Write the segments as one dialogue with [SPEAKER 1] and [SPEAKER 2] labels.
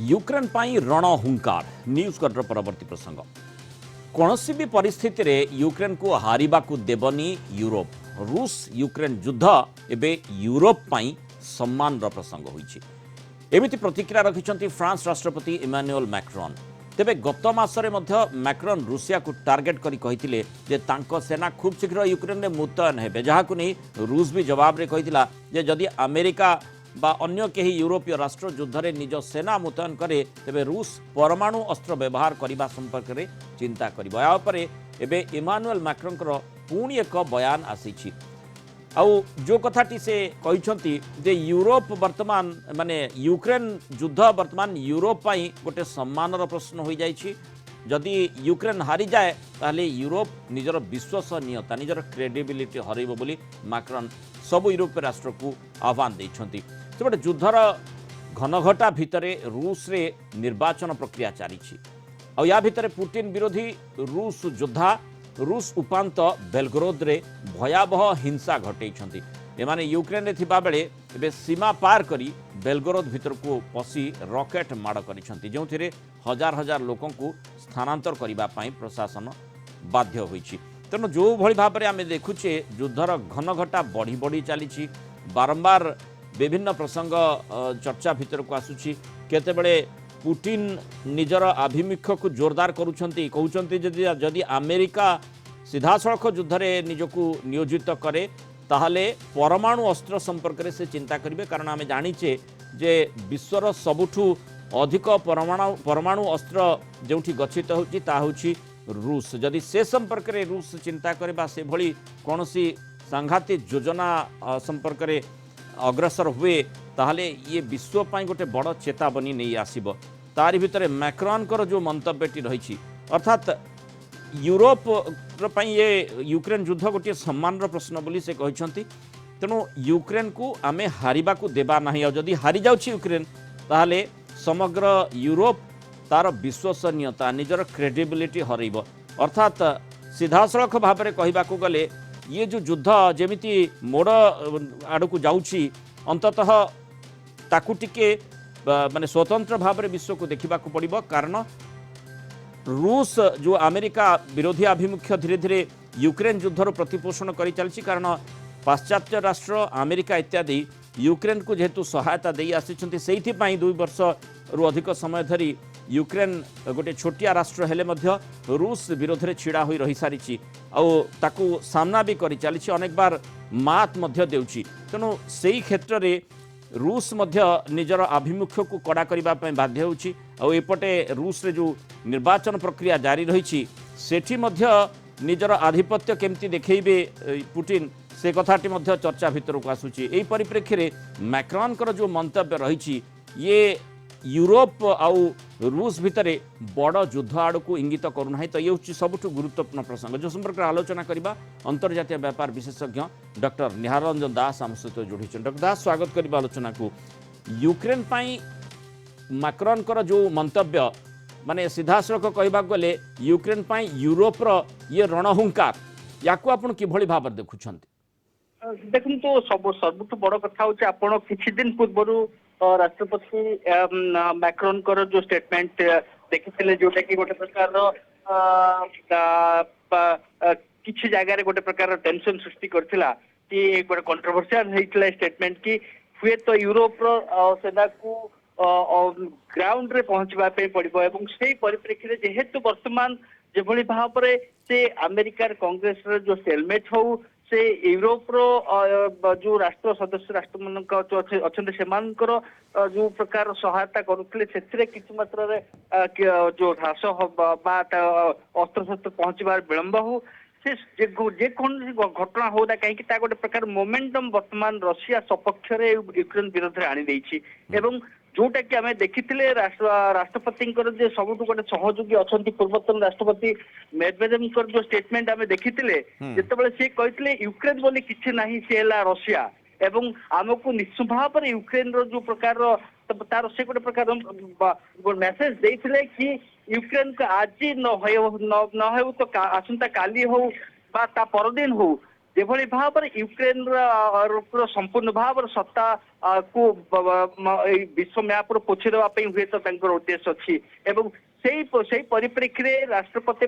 [SPEAKER 1] Ukraine पाई रण हुंकार news cutter परवर्ती प्रसंग कौनसी भी परिस्थिति रे यूक्रेन को हारिबा को देबनी यूरोप रूस यूक्रेन युद्ध एबे यूरोप पाई सम्मान र प्रसंग होईछि एमिति प्रतिक्रिया रखिछंती फ्रांस राष्ट्रपति इमानुएल मैक्रोन तेबे गत मासरे मध्य मैक्रोन रूसिया को टार्गेट करी कहिथिले जे तांको सेना खूब शीघ्र यूक्रेन रे मुतयन हेबे जहाकु नै रूस भी जवाब रे कहिथिला जे जदि अमेरिका बा अन्य केही यूरोपीय राष्ट्र युद्ध रे निज सेना मुतयन करे तेबे रूस परमाणु अस्त्र व्यवहार करने संपर्क में चिंता करिबो। या उपरे एबे इमानुएल मैक्रोन पुणी एक बयान आसीछि आउ जो कथाटी से कहिछंती जे यूरोप वर्तमान माने यूक्रेन युद्ध वर्तमान यूरोप पाई गोटे सम्मानर प्रश्न हो जाइछि जदि यूक्रेन हारी जाए ताहले यूरोप निजर विश्वसनीयता निजर क्रेडिबिलिटी हरइबो बोली मैक्रोन सब यूरोपीय राष्ट्र को आह्वान दैछंती। सेबटे युद्धर घनघटा भितरे रूस रे निर्वाचन प्रक्रिया चली या भितरे पुतिन विरोधी रूस योद्धा रूस उपांत बेलग्रोद रे भयावह हिंसा घटैछंती एमाने यूक्रेन रे थिबा बेले एबे सीमा पार करी बेलग्रोद भितर को पसी रॉकेट माड़ करिछंती जोंथिरे हजार हजार लोकों को स्थानांतर करिबा पई प्रशासन बाध्य होईछि। तेणु जो भली भाव में आम देखुचे युद्धर घनघटा बढ़ी बढ़ी चली बारंबार विभिन्न प्रसंग चर्चा भितर को आसुची केतेबेले पुतिन निजर आभिमुख्य को जोरदार करुछंती कहउछंती जदि अमेरिका सीधासळख युद्ध रे निजको नियोजित करे ताहले परमाणु अस्त्र संपर्क में से चिंता करिवे कारण आम जानिचे जे विश्वर सबुठु अधिक परमाणु अस्त्र जोठी गच्छित होची ता होची रूस जदि से संपर्क में रूस चिंता करे से भली कौन सी सांघातिक योजना संपर्क में अग्रसर हुए ताहले ये विश्व पाई गोटे बड़ चेतावनी नहीं आसीबो। तारि भितरे मैक्रोनकर जो मंतव्यटी रही अर्थात यूरोप पाई ये यूक्रेन युद्ध गोटे सम्मान प्रश्न बोली से कहते तेणु यूक्रेन को आमे हारिबा को देबा नहीं और जदि हारी जाउछि यूक्रेन ताहले समग्र यूरोप तार विश्वसनीयता निजर क्रेडिबिलिटी हरइब अर्थात सीधासळख भाव में कहबाकू गले ये जो युद्ध जेमिति मोड़ आड़ को जाउछि अंततः ताकू टिके माने स्वतंत्र भाव में विश्व को देखा पड़ो कारण रूस जो अमेरिका विरोधी आभिमुख्य धीरे धीरे यूक्रेन युद्धर प्रतिपोषण कर चलछि कारण पाश्चात्य राष्ट्र अमेरिका इत्यादि यूक्रेन को जेहेतु सहायता दे आसिछन्ति सेइथिपाई 2 वर्ष रु अधिक समय धरी यूक्रेन गोटे छोटिया राष्ट्र हेले मध्य रूस विरोध में छिड़ा होई रही सारी ताकू सामना भी करी चली अनेक बार मात मध्य देउछि तेणु सेई क्षेत्र रे रूस मध्य निजर आभिमुख्य को कड़ा करने बाध्य होउछि और एपटे रूस रे जो निर्वाचन प्रक्रिया जारी रही सेठी मध्य निजर आधिपत्य केमती देखैबे पुतिन से कथाटी मध्य चर्चा भितर को आसुची। एही परिप्रेक्षी रे मैक्रोनकर जो मंतव्य रही ये यूरोप आउ रूस भितर बड़ युद्ध आड़ को इंगित करूना तो ये हूँ सबुठ गुरुत्वपूर्ण प्रसंग जो संपर्क में आलोचना करबा अंतर्जातीय व्यापार विशेषज्ञ डॉक्टर निहार रंजन दास आम सहित जोड़ी डॉक्टर दास स्वागत करबा आलोचना को। यूक्रेन पाई मैक्रोनकर जो मंतव्य माने सीधासळख कहबा गले यूक्रेन पाई यूरोपर ये रणहुंकार याकू आपण किभଳି भाव देखुछंती
[SPEAKER 2] देखुन तो सब सबुठ बड़ कथा हूँ आपण किछि दिन पूर्व राष्ट्रपति मैक्रोन कर जो स्टेटमेंट देखिथिले जोटा कि गोटे प्रकार किछि जगह गोटे प्रकार टेंशन सृष्टि करथिला कि गोटे कंट्रोवर्शियल हेइथिला स्टेटमेंट कि हुए तो यूरोप सेना को ग्राउंड रे पहुंचबा पे पड़िबो एवं सेही परिप्रेक्षी रे जेहेतु वर्तमान जेभली भाव रे से अमेरिकार कांग्रेस रे जो सेलमेट हो से यूरोप रो जो राष्ट्र सदस्य राष्ट्र मान अच्छा से जो प्रकार सहायता करुले से किसी मात्रा जो ह्रास अस्त्र शस्त्र पहुंचबार विलंब हो से जेकोन घटना हो कहीं गोटे प्रकार मोमेंटम वर्तमान रशिया सपक्ष यूक्रेन विरोध में आनी एवं जोटा कि आम देखी राष्ट्रपति सबुठ गोटे सहयोगी अच्छा पूर्वतन राष्ट्रपति मेदवेदेव जो स्टेटमेंट आम देखी जिते सी कहते यूक्रेन बोली किसी ना सी है रशिया एवं आमको निश्चित भाव में यूक्रेन जो प्रकार तार से गोटे प्रकार मेसेज देते कि यूक्रेन को आज न हो तो आसंता काली हो परदिन हो যেভাবে ভাବରେ ୟୁକ୍ରେନ ର ସମ୍ପୂର୍ଣ୍ଣ ଭାବରେ ସତ୍ତା କୁ ଏଇ ବିଶ୍ୱ ମ୍ୟାପରୁ ପୋଛି ଦେବା ପାଇଁ ହୁଏତ ତାଙ୍କର ଉଦ୍ଦେଶ୍ୟ ଅଛି ଏବଂ ସେଇ ପରିପ୍ରେକ୍ଷୀରେ ରାଷ୍ଟ୍ରପତି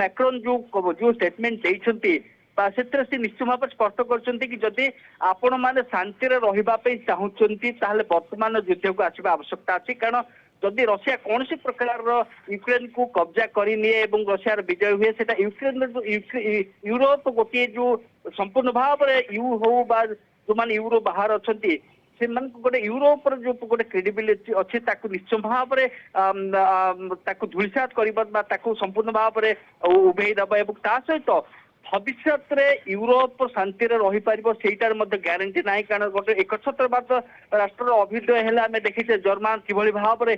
[SPEAKER 2] ମ୍ୟାକ୍ରନ୍ ଯୋଉ ଷ୍ଟେଟମେଣ୍ଟ ଦେଇଛନ୍ତି ବା ସେଥିରେ ସେ ନିଶ୍ଚିତ ଭାବରେ ସ୍ପଷ୍ଟ କରିଛନ୍ତି କି ଯଦି ଆପଣ ମାନେ ଶାନ୍ତିରେ ରହିବା ପାଇଁ ଚାହୁଁଛନ୍ତି ତାହେଲେ ବର୍ତ୍ତମାନ ଯୁଦ୍ଧକୁ ଆସିବା ଆବଶ୍ୟକତା ଅଛି କାରଣ ଯଦି ରଷିଆ କୌଣସି ପ୍ରକାରର ୟୁକ୍ରେନକୁ କବ୍ଜା କରିନିଏ ଏବଂ ରଷିଆର ବିଜୟ ହୁଏ ସେଟା ୟୁରୋପ ଗୋଟିଏ ଯୋଉ ସମ୍ପୂର୍ଣ୍ଣ ଭାବରେ ହଉ ବା ଯୋଉମାନେ ୟୁରୋପ ବାହାରେ ଅଛନ୍ତି ସେମାନଙ୍କୁ ଗୋଟେ ୟୁରୋପର ଯୋଉ ଗୋଟେ କ୍ରେଡିବିଲିଟି ଅଛି ତାକୁ ନିଶ୍ଚୟ ଭାବରେ ତାକୁ ଧୂଳିସାତ କରିବା ବା ତାକୁ ସମ୍ପୂର୍ଣ୍ଣ ଭାବରେ ଉଭେଇ ଦେବା ଏବଂ ତା ସହିତ ଭବିଷ୍ୟତରେ ୟୁରୋପ ଶାନ୍ତିରେ ରହିପାରିବ ସେଇଟାର ମଧ୍ୟ ଗ୍ୟାରେଣ୍ଟି ନାହିଁ କାରଣ ଗୋଟେ ଏକଛତ୍ରବାଦ ରାଷ୍ଟ୍ରର ଅଭ୍ୟୁଦୟ ହେଲେ ଆମେ ଦେଖିଛେ ଜର୍ମାନ କିଭଳି ଭାବରେ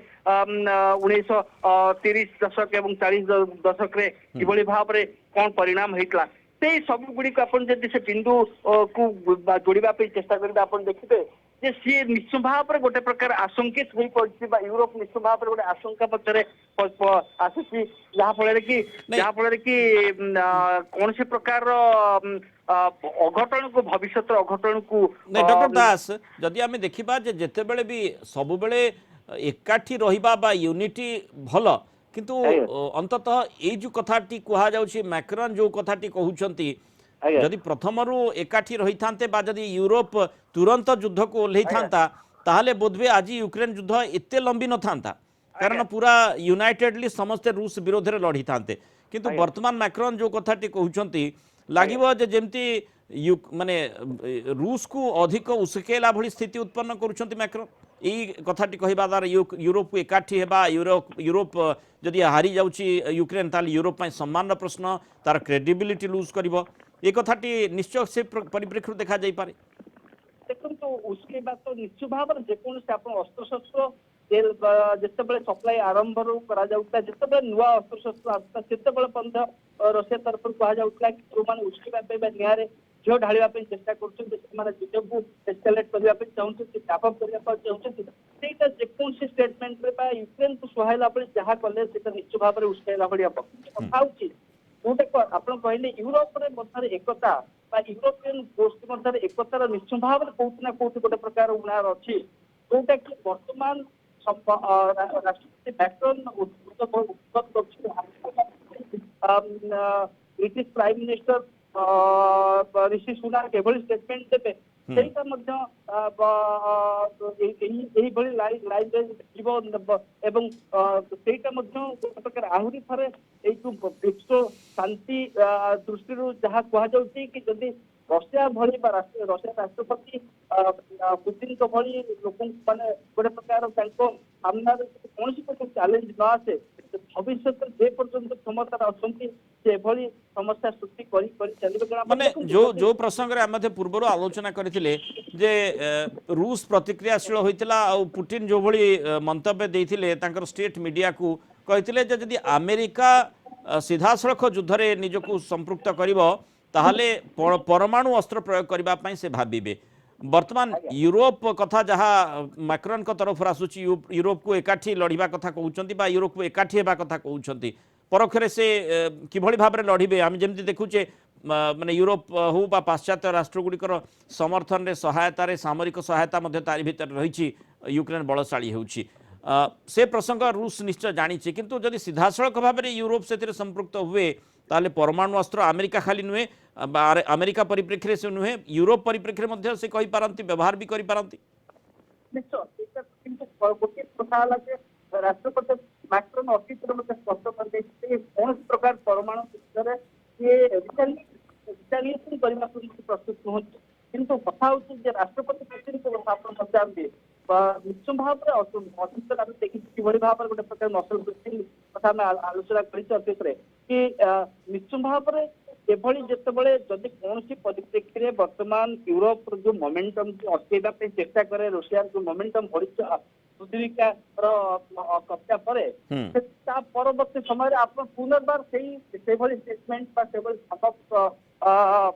[SPEAKER 2] 1930 ଦଶକ ଏବଂ 40 ଦଶକରେ କିଭଳି ଭାବରେ କଣ ପରିଣାମ ହେଇଥିଲା ସେଇ ସବୁ ଗୁଡିକୁ ଆପଣ ଯଦି ସେ ବିନ୍ଦୁ କୁ ଯୋଡିବା ପାଇଁ ଚେଷ୍ଟା କରିବେ ଆପଣ ଦେଖିବେ ଯେ ସିଏ ନିଶ୍ଚୟ ଭାବରେ ଗୋଟେ ପ୍ରକାର ଆଶଙ୍କିତ ହୋଇପଡିଛି ବା ୟୁରୋପ ନିଶ୍ଚୟ ଭାବରେ ଗୋଟେ ଆଶଙ୍କା ପଛରେ ଆସିଛି ଯାହାଫଳରେ କି କୌଣସି ପ୍ରକାରର ଅଘଟଣକୁ ଭବିଷ୍ୟତର ଅଘଟଣକୁ
[SPEAKER 1] ନାଇଁ ଡକ୍ଟର ଦାସ ଯଦି ଆମେ ଦେଖିବା ଯେ ଯେତେବେଳେ ବି ସବୁବେଳେ ଏକାଠି ରହିବା ବା ୟୁନିଟି ଭଲ କିନ୍ତୁ ଅନ୍ତତଃ ଏଇ ଯୋଉ କଥାଟି କୁହାଯାଉଛି ମ୍ୟାକ୍ରନ୍ ଯୋଉ କଥାଟି କହୁଛନ୍ତି ଯଦି ପ୍ରଥମରୁ ଏକାଠି ରହିଥାନ୍ତେ ବା ଯଦି ୟୁରୋପ ତୁରନ୍ତ ଯୁଦ୍ଧକୁ ଓହ୍ଲେଇଥାନ୍ତା ତାହେଲେ ବୋଧହୁଏ ଆଜି ୟୁକ୍ରେନ ଯୁଦ୍ଧ ଏତେ ଲମ୍ବି ନଥାନ୍ତା କାରଣ ପୁରା ୟୁନାଇଟେଡଲି ସମସ୍ତେ ରୁଷ ବିରୋଧରେ ଲଢ଼ିଥାନ୍ତେ କିନ୍ତୁ ବର୍ତ୍ତମାନ ମ୍ୟାକ୍ରନ୍ ଯୋଉ କଥାଟି କହୁଛନ୍ତି ଲାଗିବ ଯେ ଯେମିତି ମାନେ ରୁଷକୁ ଅଧିକ ଉସ୍କେଇଲା ଭଳି ସ୍ଥିତି ଉତ୍ପନ୍ନ କରୁଛନ୍ତି ମ୍ୟାକ୍ରନ୍ এই কথাটি কহবা দ্বারা यूरोप एकाठी हेबा यूरोप जदि हारी जाउची यूक्रेन ताले यूरोप में सम्मान प्रश्न तार क्रेडिबिलिटी लूज करिवो ए कथाटी निश्चय से परिप्रेक्षी देखा जाई पारे
[SPEAKER 2] देखो उसके बाद तो निश्चित भाव जेकोसी आप अस्त्रशस्त्र जितेबाला सप्लाई आरंभ करा जितेबाला नुआ अस्त्रशस्त्र आसता से रशिया तरफ कहुला कि जो मैंने उस्केवा निआरे झील ढाड़ा चेष्टा कर एस्केलेट करने चाहते चाप करने चाहते जेकोसी स्टेटमेंट यूक्रेन को सुहाइला जहाँ कले निश्चित भाव में उस्केला भाया कथा जोटा आप कहले यूरोप मध्य एकता यूरोपियन गोष्ठी मध्य एकतार निश्चित भाव में कौट ना कौट गोटे प्रकार उणार अच्छी जोटा कि बर्तमान राष्ट्रपति मैक्रन ब्रिटिश प्राइम मिनिस्टर ऋषि सुनाक एभली स्टेटमेंट देते ସେଇଟା ମଧ୍ୟ ଏଇଭଳି ଲାଇନରେ ଯିବ ଏବଂ ସେଇଟା ମଧ୍ୟ ଗୋଟେ ପ୍ରକାର ଆହୁରି ଥରେ ଏଇ ଯୋଉ ବିଶ୍ୱ ଶାନ୍ତି ଦୃଷ୍ଟିରୁ ଯାହା କୁହାଯାଉଛି କି ଯଦି ରଷିଆ ଭଳି ବା ରଷିଆ ରାଷ୍ଟ୍ରପତି ପୁତିନଙ୍କ ଭଳି ଲୋକଙ୍କୁ ମାନେ ଗୋଟେ ପ୍ରକାର ତାଙ୍କ ସାମ୍ନାରେ କୌଣସି ପ୍ରକାର ଚ୍ୟାଲେଞ୍ଜ ନ ଆସେ ଭବିଷ୍ୟତରେ ଯେ ପର୍ଯ୍ୟନ୍ତ କ୍ଷମତାରେ ଅଛନ୍ତି ସେ ଏଭଳି ସମସ୍ୟା ସୃଷ୍ଟି କରି ଚାଲିବେ
[SPEAKER 1] ମାନେ जो प्रसंग रे आमे पूर्व आलोचना करथिले जे रूस प्रतिक्रियाशील होइतिला आ पुतिन जो भली मंतव्य देइथिले तांकर स्टेट मीडिया को कहिथिले जे यदि अमेरिका सीधासळख युद्ध रे निजको संपृक्त करिवो ताहाले परमाणु अस्त्र प्रयोग करबा पई से भाबिबे वर्तमान यूरोप कथा जहाँ मैक्रन को तरफ आसुची यूरोप को एकाठी लड़िबा कथा कहउचंती बा यूरोप को एकाठी हेबा कथा कहउचंती परोक्षरे से किभଳି भाबरे लड़िबे आम जेमति देखुचे माने यूरोप हो बा पाश्चात्य राष्ट्रगुड़िकर समर्थन रे सहायतार सामरिक सहायता मध्य तारि भितर रही यूक्रेन बलशाली होउची से प्रसंग रूस निश्चय जानी किंतु जदि सीधासळख भाव में यूरोप से संपृक्त हुए ताले परमाणु अस्त्र अमेरिका खाली नुहे अमेरिका परिप्रेक्षी से नुहे यूरोप परिप्रेक्षी में से कही पारती व्यवहार भी करी पारती
[SPEAKER 2] गोटे कथा राष्ट्रपति मैक्रन अतीत स्पष्ट कर कौन प्रकार परमाणु क्षेत्र में रिटालिएशन करने प्रस्तुत नुहति किंतु कथा हूँ राष्ट्रपति पुतिन को आप पचारे निश्चय भाव में अतीत आम देखी किभली भाव में गोटे प्रकार नसल वृद्धि कथा आलोचना करतीत कि निश्चय भाव में एभली जितेबाला जदि कौन परिप्रेक्षी में वर्तमान यूरोप जो मोमेंटम अटकेवा चेष्टा करे रशिया जो मोमेंटम बढ़ी सुदीर्घा कब्जा पर परवर्ती समय आप पुनर्बार से स्टेटमेंट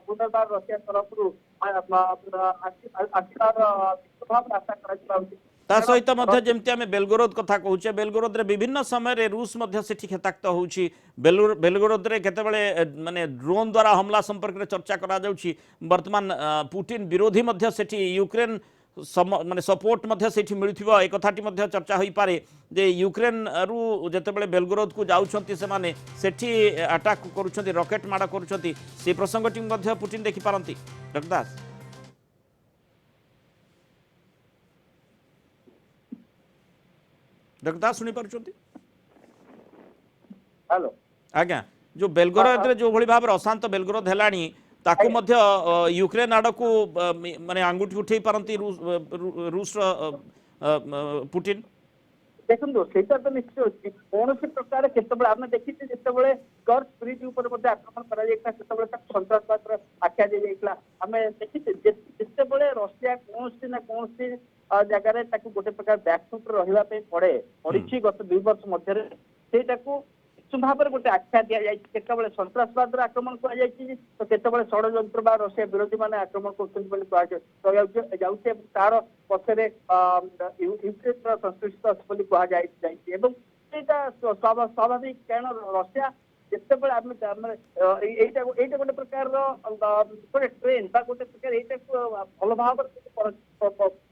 [SPEAKER 2] पुनर्बार रशिया तरफ आसार
[SPEAKER 1] ता सहित मध्य जेमती आमे बेलगोरोद कथा कहूचे बेलगोरोद रे विभिन्न समय रे रूस मध्य सेठी खेताक्त होउची बेलगोरोद रे केतेबेले माने ड्रोन द्वारा हमला संपर्क रे चर्चा करा जाउची वर्तमान पुतिन विरोधी मध्य सेठी यूक्रेन माने सपोर्ट मध्य सेठी मिलुथिबो ए कथाटी मध्य चर्चा होई पारे जे यूक्रेन रु जेतेबेले बेलगोरोद को जाउछंती से माने सेठी अटैक करूछंती रॉकेट माडा करूछंती से प्रसंगटी मध्य पुतिन देखि पारंती डॉक्टर दास डॉक्टर दास सुनी पारुछंती
[SPEAKER 2] हेलो
[SPEAKER 1] आज्ञा जो बेलगोरोद रे जो भली भाव अशांत बेलगोरोद हेलानी ताकू मध्य यूक्रेन आड़ को माने आंगुठी उठे पारंती रूस पुतिन
[SPEAKER 2] देखो सेटा तो निश्चय अच्छी कौन प्रकार केतबे आम देखी जिते कर्स ब्रिज आक्रमण कर सन्तासवाद आख्या दी जाइए आम देखी जिते रशिया कौन ना कौन जगार गोटे प्रकार बैकफुट रही पड़े पड़ी गत 2 वर्ष मध्य भाव में गोटे आख्या दि जाए केतबे सन्तासवाद आक्रमण कर तो केतबे षड्यंत्र रशिया विरोधी मैंने आक्रमण कर तार पक्षरे यूक्रेन संश्लिष्ट अच्छी कहना स्वाभाविक कारण रशिया जिते गोटे प्रकार गोटे ट्रेन गोटे प्रकार यहाँ भल भाव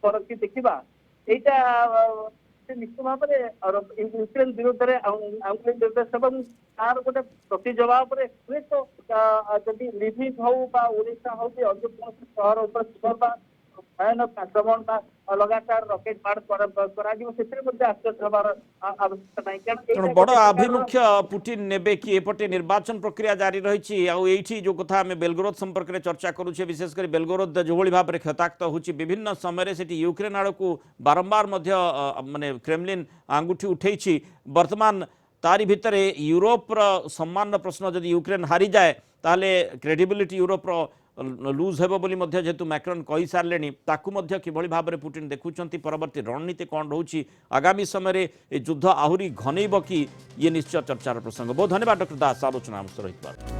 [SPEAKER 2] परखी देखा यहाँ निश्चित भाव में यूक्रेन विरोध में आंगुली निर्देश तार गोटे प्रति जवाब हुए तो जदि लिविव हो ओडिशा हो कि अन्य कौन सहर भयानक आक्रमण लगातार रॉकेट मार आश्चर्य हमार आवश्यकता
[SPEAKER 1] तेणु बड़ आभिमुख्य पुतिन नेबे कि एपटे निर्वाचन प्रक्रिया जारी रही आईटी जो कथा आम बेलगोरोद संपर्क में चर्चा करुचे विशेषकर बेलगोरोद जो भाई भाव में क्षताक्त होची विभिन्न समय से यूक्रेन आड़ को बारंबार माने क्रेमलिन आंगुठी उठे वर्तमान तारी भितर यूरोप सम्मान प्रश्न जदि यूक्रेन हारी जाए ताले क्रेडिबिलिटी यूरोप लूज हेबो बोली मध्य जेतु मैक्रोन कहि सारलेनी ताकु मध्य किभଳି भाबरे पुतिन देखुचंती परवर्ती रणनीति कोन रहउची आगामी समय रे ए युद्ध आहुरी घनेइब कि ये निश्चय चर्चार प्रसंग बहुत धन्यवाद डॉक्टर दास आलोचना हम रहित